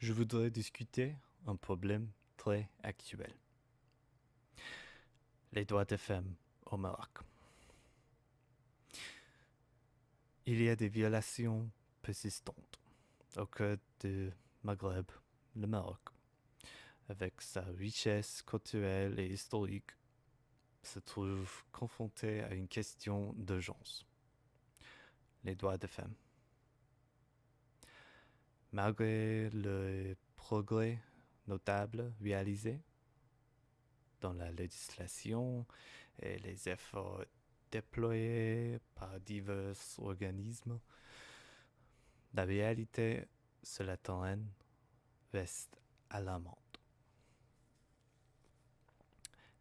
je voudrais discuter un problème très actuel. Les droits des femmes au Maroc. Il y a des violations persistantes au cœur du Maghreb, le Maroc, avec sa richesse culturelle et historique, se trouve confronté à une question d'urgence. Les droits des femmes. Malgré le progrès notable réalisé dans la législation et les efforts déployés par divers organismes, la réalité sur le terrain reste alarmante.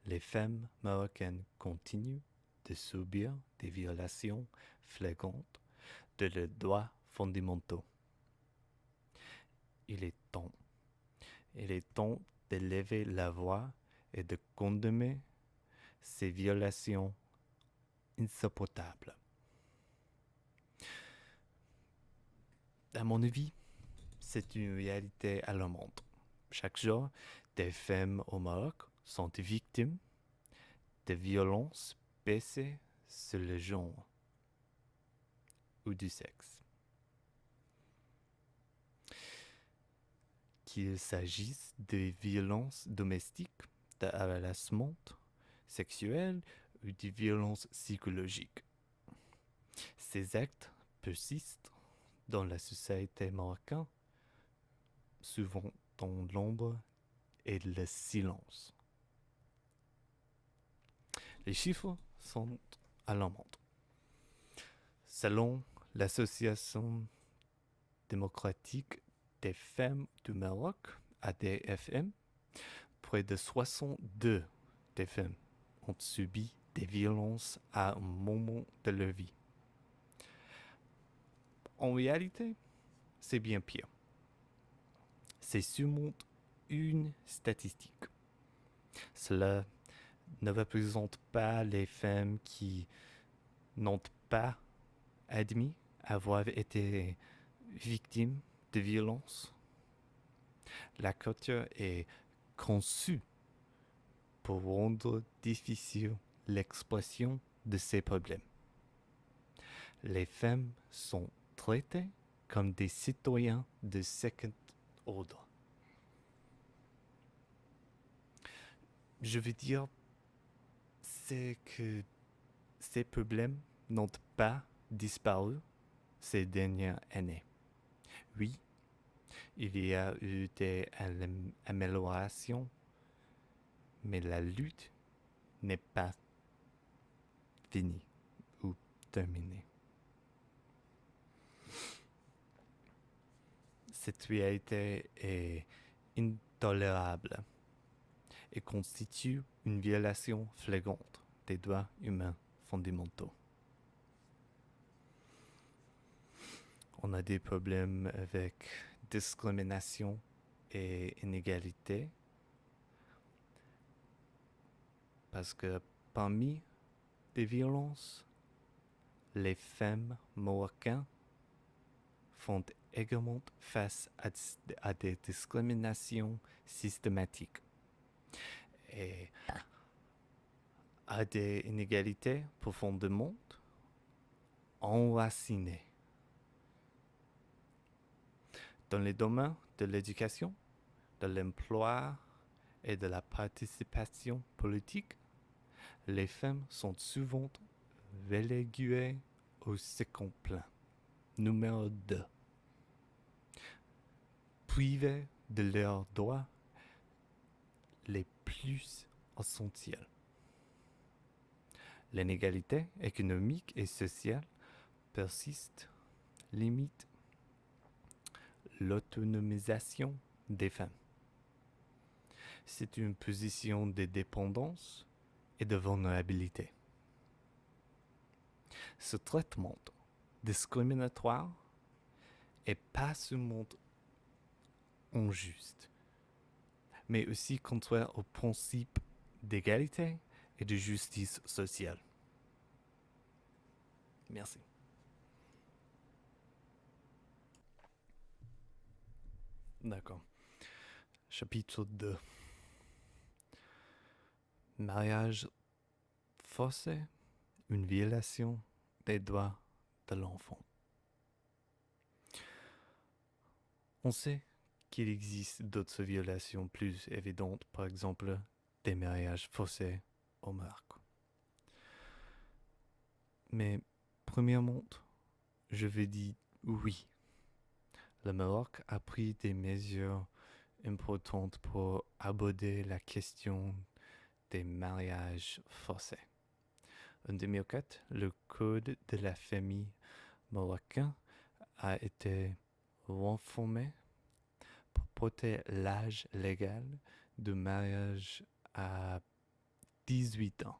Les femmes marocaines continuent de subir des violations flagrantes de leurs droits fondamentaux. Il est temps. Il est temps d'élever la voix et de condamner ces violations insupportables. À mon avis, c'est une réalité alarmante. Chaque jour, des femmes au Maroc sont victimes de violences basées sur le genre ou du sexe. Qu'il s'agisse de violences domestiques, de harcèlement sexuel ou de violences psychologiques. Ces actes persistent dans la société marocaine, souvent dans l'ombre et le silence. Les chiffres sont alarmants. Selon l'Association démocratique des femmes du Maroc, ADFM, près de 62 des femmes ont subi des violences à un moment de leur vie. En réalité, c'est bien pire. C'est seulement une statistique. Cela ne représente pas les femmes qui n'ont pas admis avoir été victimes de violences. La culture est conçue pour rendre difficile l'expression de ces problèmes. Les femmes sont traitées comme des citoyens de second ordre. Je veux dire, c'est que ces problèmes n'ont pas disparu ces dernières années. Oui, il y a eu des améliorations, mais la lutte n'est pas finie ou terminée. Cette réalité est intolérable et constitue une violation flagrante des droits humains fondamentaux. On a des problèmes avec discrimination et inégalité parce que parmi les violences, les femmes marocaines font également face à des discriminations systématiques et à des inégalités profondément enracinées. Dans les domaines de l'éducation, de l'emploi et de la participation politique, les femmes sont souvent reléguées au second plan, numéro 2. Privées de leurs droits les plus essentiels. L'inégalité économique et sociale persiste, limite l'autonomisation des femmes. C'est une position de dépendance et de vulnérabilité. Ce traitement discriminatoire est pas seulement injuste, mais aussi contraire au principe d'égalité et de justice sociale. Merci. D'accord. Chapitre 2. Mariage forcé, une violation des droits de l'enfant. On sait qu'il existe d'autres violations plus évidentes, par exemple des mariages forcés au Maroc. Mais premièrement, je vais dire oui. Le Maroc a pris des mesures importantes pour aborder la question des mariages forcés. En 2004, le Code de la famille marocain a été reformé pour porter l'âge légal de mariage à 18 ans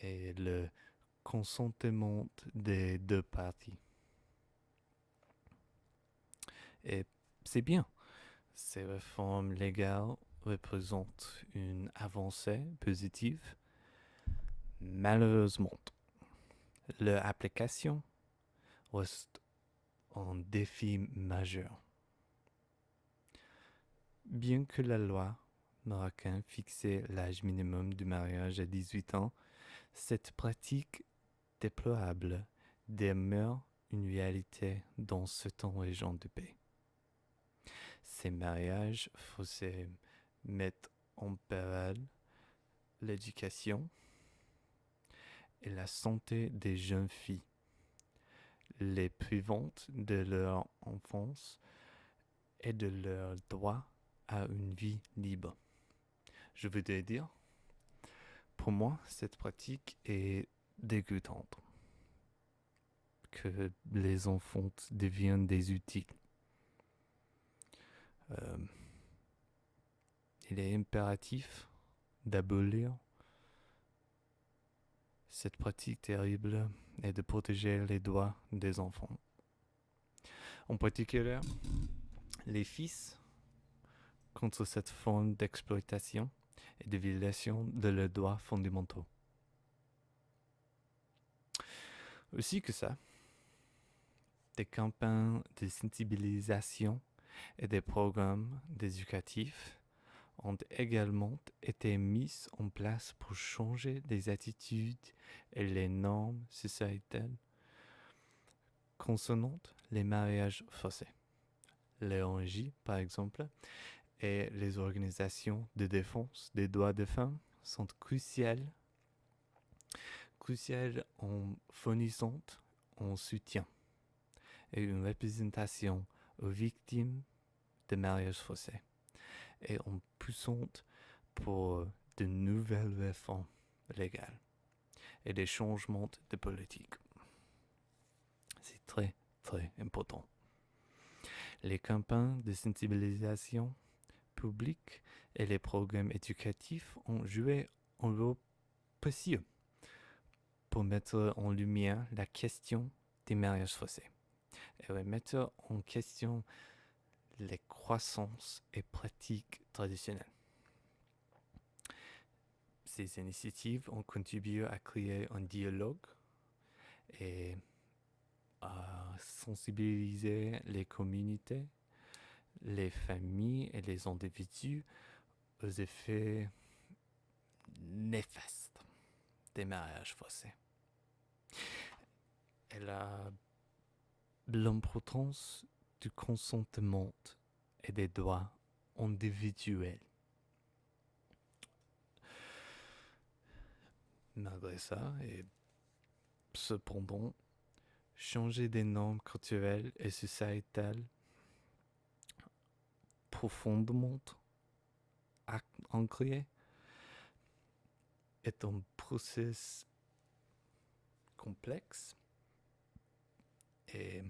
et le consentement des deux parties. Et c'est bien. Ces réformes légales représentent une avancée positive. Malheureusement, leur application reste un défi majeur. Bien que la loi marocaine fixait l'âge minimum du mariage à 18 ans, cette pratique déplorable demeure une réalité dans certaines régions du pays. Ces mariages forcés mettent en péril l'éducation et la santé des jeunes filles, les privant de leur enfance et de leur droit à une vie libre. Je voudrais dire, pour moi, cette pratique est dégoûtante. Que les enfants deviennent des outils. Il est impératif d'abolir cette pratique terrible et de protéger les droits des enfants. En particulier, les fils contre cette forme d'exploitation et de violation de leurs droits fondamentaux. Aussi que ça, des campagnes de sensibilisation et des programmes éducatifs ont également été mis en place pour changer les attitudes et les normes sociétales concernant les mariages forcés. L'ONG, par exemple, et les organisations de défense des droits des femmes sont cruciales en fournissant un soutien et une représentation aux victimes de mariages forcés et en poussant pour de nouvelles réformes légales et des changements de politique. C'est très, très important. Les campagnes de sensibilisation publique et les programmes éducatifs ont joué un rôle précieux pour mettre en lumière la question des mariages forcés et remettre en question les croyances et pratiques traditionnelles. Ces initiatives ont contribué à créer un dialogue et à sensibiliser les communautés, les familles et les individus aux effets néfastes des mariages forcés. Elle a l'importance du consentement et des droits individuels. Malgré ça, et cependant, changer des normes culturelles et sociétales profondément ancrées est un processus complexe et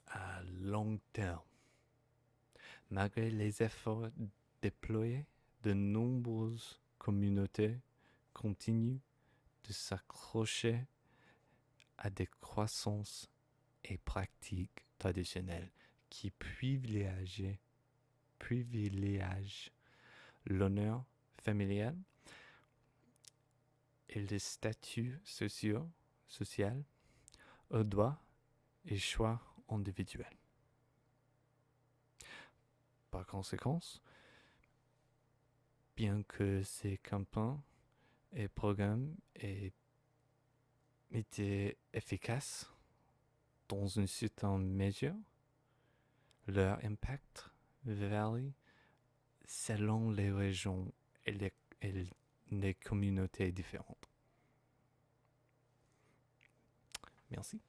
à long terme. Malgré les efforts déployés, de nombreuses communautés continuent de s'accrocher à des croyances et pratiques traditionnelles qui privilégient l'honneur familial et le statut social aux droits et choix individuels. Par conséquent, bien que ces campagnes et programmes aient été efficaces dans une certaine mesure, leur impact varie selon les régions et les communautés différentes. Merci.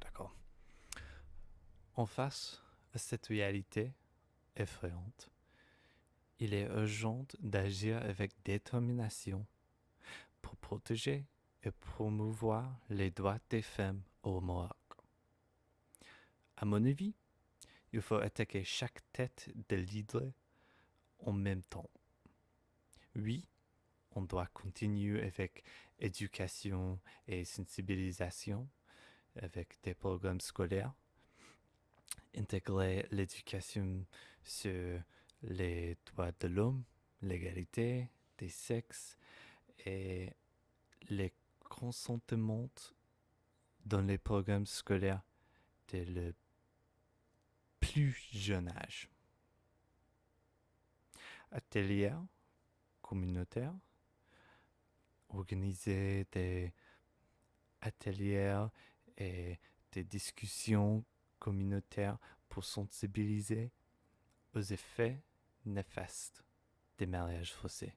D'accord. En face à cette réalité effrayante, il est urgent d'agir avec détermination pour protéger et promouvoir les droits des femmes au Maroc. À mon avis, il faut attaquer chaque tête de l'hydre en même temps. Oui, on doit continuer avec éducation et sensibilisation, avec des programmes scolaires, intégrer l'éducation sur les droits de l'homme, l'égalité des sexes et les consentements dans les programmes scolaires dès le plus jeune âge. Ateliers communautaires, organiser des ateliers et des discussions communautaires pour sensibiliser aux effets néfastes des mariages forcés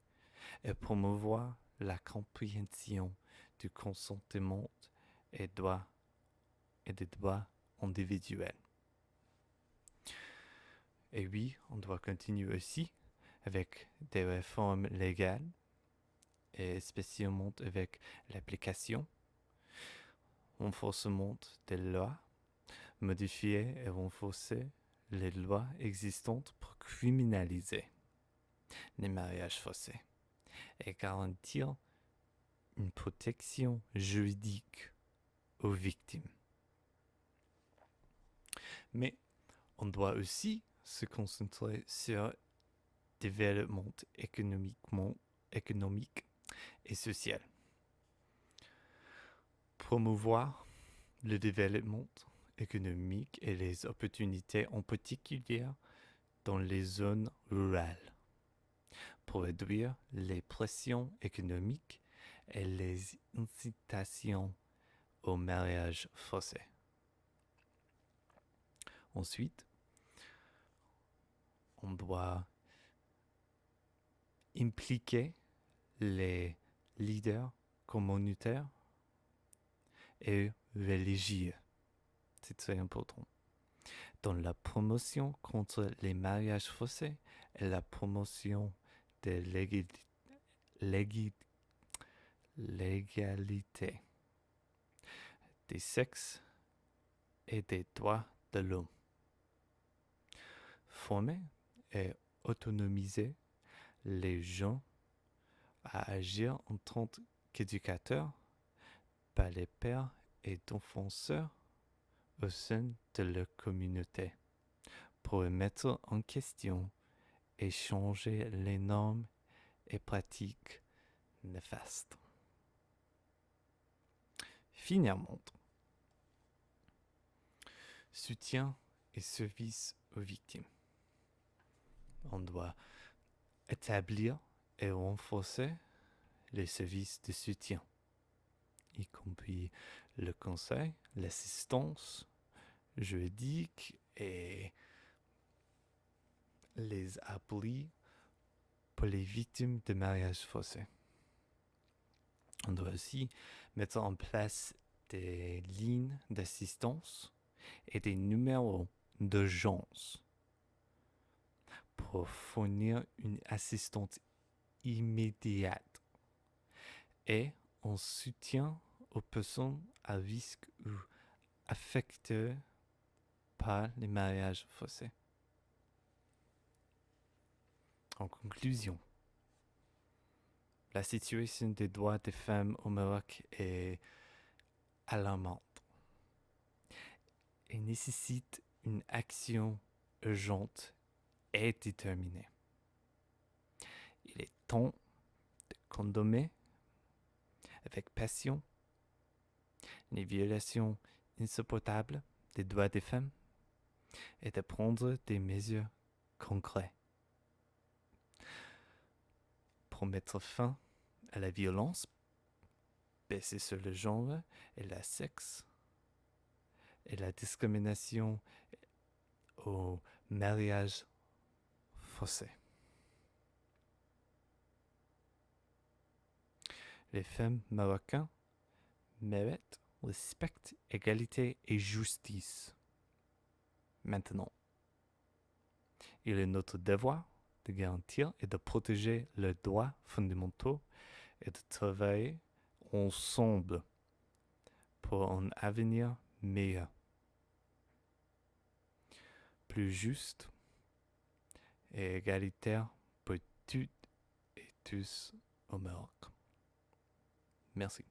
et promouvoir la compréhension du consentement et des droits individuels. Et oui, on doit continuer aussi avec des réformes légales et spécialement avec l'application, renforcement des lois, modifier et renforcer les lois existantes pour criminaliser les mariages forcés et garantir une protection juridique aux victimes. Mais on doit aussi se concentrer sur le développement économique et social. Promouvoir le développement économique et les opportunités en particulier dans les zones rurales pour réduire les pressions économiques et les incitations au mariage forcé. Ensuite, on doit impliquer les leaders communautaires et religieux. C'est très important. Dans la promotion contre les mariages forcés et la promotion de l'égalité des sexes et des droits de l'homme. Former et autonomiser les gens à agir en tant qu'éducateurs par les pères et défenseurs au sein de leur communauté pour remettre en question et changer les normes et pratiques néfastes. Finalement, soutien et service aux victimes. On doit établir et renforcer les services de soutien, y compris le conseil, l'assistance juridique et les applis pour les victimes de mariages forcés. On doit aussi mettre en place des lignes d'assistance et des numéros d'urgence pour fournir une assistance immédiate et en soutien aux personnes à risque ou affectées par les mariages forcés. En conclusion, la situation des droits des femmes au Maroc est alarmante et nécessite une action urgente et déterminée. Il est temps de condamner avec passion les violations insupportable des droits des femmes et de prendre des mesures concrètes pour mettre fin à la violence basée sur le genre et le sexe et la discrimination au mariage forcé. Les femmes marocaines méritent respect, égalité et justice. Maintenant, il est notre devoir de garantir et de protéger leurs droits fondamentaux et de travailler ensemble pour un avenir meilleur, plus juste et égalitaire pour toutes et tous au Maroc. Merci.